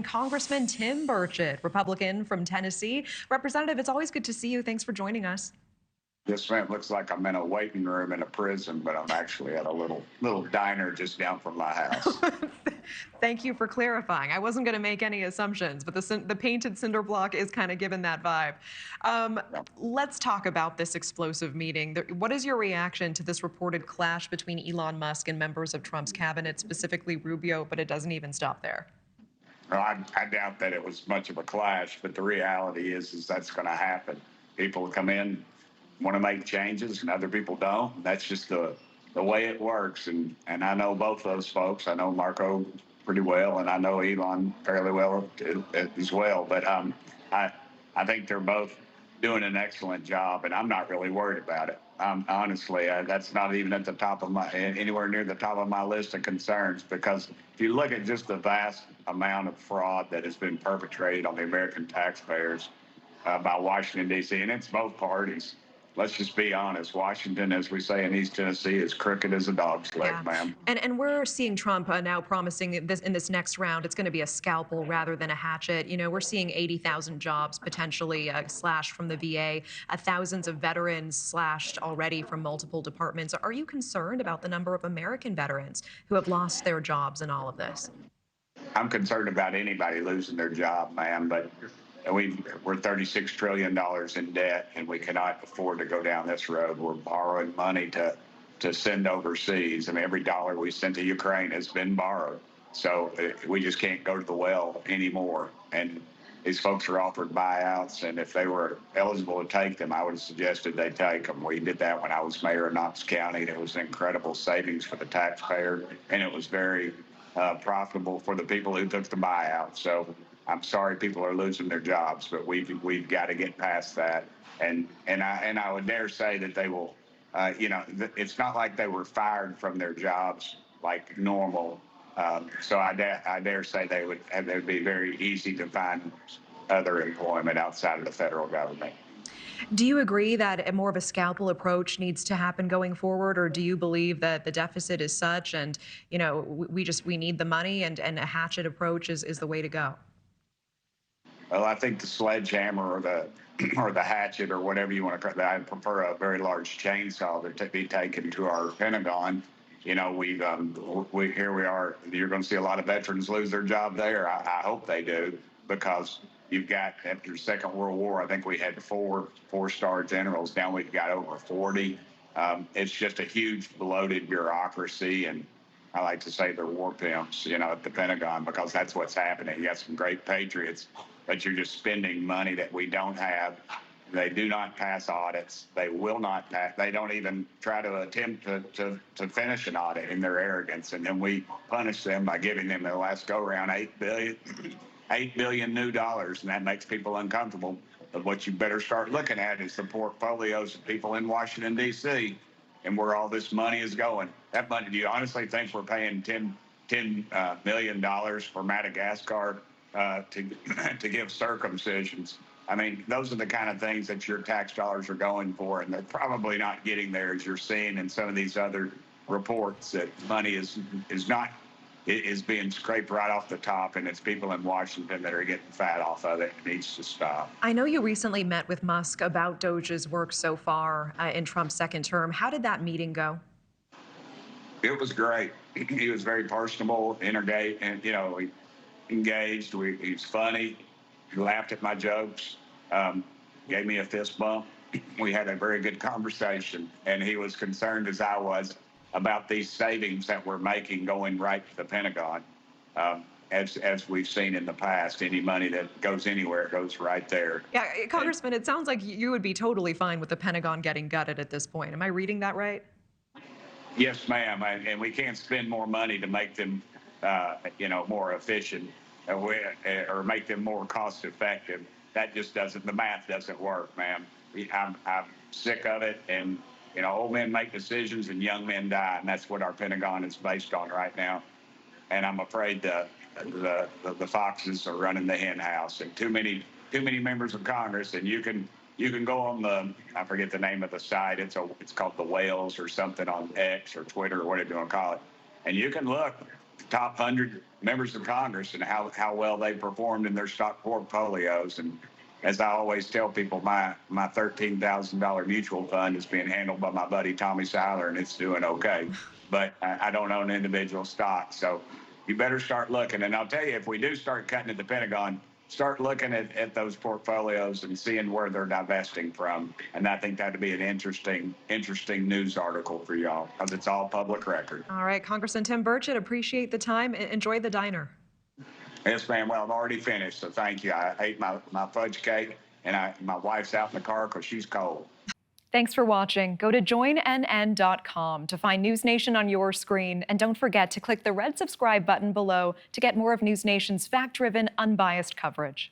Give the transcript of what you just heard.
Congressman Tim Burchett, Republican from Tennessee. Representative, it's always good to see you. Thanks for joining us. This man looks like I'm in a waiting room in a prison, but I'm actually at a little diner just down from my house. Thank you for clarifying. I wasn't going to make any assumptions, but the painted cinder block is kind of given that vibe. Let's talk about this explosive meeting. What is your reaction to this reported clash between Elon Musk and members of Trump's cabinet, specifically Rubio, but it doesn't even stop there? Well, I doubt that it was much of a clash, but the reality is that's going to happen. People come in, want to make changes, and other people don't. That's just the way it works. And I know both those folks. I know Marco pretty well, and I know Elon fairly well as well. But I think they're both doing an excellent job, and I'm not really worried about it. Honestly, that's not even at the top of anywhere near the top of my list of concerns, because if you look at just the vast amount of fraud that has been perpetrated on the American taxpayers by Washington, D.C., and it's both parties. Let's just be honest. Washington, as we say in East Tennessee, is crooked as a dog's leg, ma'am. And we're seeing Trump now promising this in this next round, it's going to be a scalpel rather than a hatchet. You know, we're seeing 80,000 jobs potentially slashed from the VA, thousands of veterans slashed already from multiple departments. Are you concerned about the number of American veterans who have lost their jobs in all of this? I'm concerned about anybody losing their job, ma'am, but we're $36 trillion in debt, and we cannot afford to go down this road. We're borrowing money to send overseas, and every dollar we sent to Ukraine has been borrowed. So we just can't go to the well anymore. And these folks are offered buyouts, and if they were eligible to take them, I would have suggested they take them. We did that when I was mayor of Knox County, and it was an incredible savings for the taxpayer, and it was very profitable for the people who took the buyout. So I'm sorry people are losing their jobs, but we've got to get past that. And I would dare say that they will. It's not like they were fired from their jobs like normal. So I dare say they would be very easy to find other employment outside of the federal government. Do you agree that more of a scalpel approach needs to happen going forward, or do you believe that the deficit is such, and we need the money, and a hatchet approach is the way to go? Well, I think the sledgehammer or the hatchet or whatever you want to call it, I prefer a very large chainsaw to be taken to our Pentagon. You know, here we are. You're going to see a lot of veterans lose their job there. I hope they do, because you've got, after the Second World War, I think we had four-star generals. Now we've got over 40. It's just a huge bloated bureaucracy, and I like to say they're war pimps, at the Pentagon, because that's what's happening. You got some great patriots, but you're just spending money that we don't have. They do not pass audits. They will not pass. They don't even try to attempt to finish an audit in their arrogance. And then we punish them by giving them the last go-around $8 billion new dollars, and that makes people uncomfortable. But what you better start looking at is the portfolios of people in Washington, D.C., and where all this money is going. That money, do you honestly think we're paying $10 million for Madagascar to give circumcisions? I mean, those are the kind of things that your tax dollars are going for, and they're probably not getting there, as you're seeing in some of these other reports, that money is being scraped right off the top, and it's people in Washington that are getting fat off of it. It needs to stop. I know you recently met with Musk about Doge's work so far in Trump's second term. How did that meeting go? It was great. He was very personable, engaged, and he engaged. He's funny. He laughed at my jokes, gave me a fist bump. We had a very good conversation, and he was concerned, as I was, about these savings that we're making going right to the Pentagon. As we've seen in the past, any money that goes anywhere goes right there. Yeah, Congressman, it sounds like you would be totally fine with the Pentagon getting gutted at this point. Am I reading that right? Yes, ma'am. And we can't spend more money to make them, more efficient or make them more cost effective. That just doesn't, the math doesn't work, ma'am. I'm sick of it. And, old men make decisions and young men die. And that's what our Pentagon is based on right now. And I'm afraid the foxes are running the hen house, and too many members of Congress. And you can go on I forget the name of the site. It's called The Whales or something on X or Twitter or whatever you want to call it. And you can look top 100 members of Congress and how well they performed in their stock portfolios. And as I always tell people, my $13,000 mutual fund is being handled by my buddy Tommy Seiler, and it's doing okay. But I don't own individual stocks, so you better start looking. And I'll tell you, if we do start cutting at the Pentagon, start looking at those portfolios and seeing where they're divesting from. And I think that'd be an interesting news article for y'all, because it's all public record. All right, Congressman Tim Burchett, appreciate the time. Enjoy the diner. Yes, ma'am. Well, I'm already finished, so thank you. I ate my fudge cake, and my wife's out in the car because she's cold. Thanks for watching. Go to joinnn.com to find News Nation on your screen. And don't forget to click the red subscribe button below to get more of News Nation's fact-driven, unbiased coverage.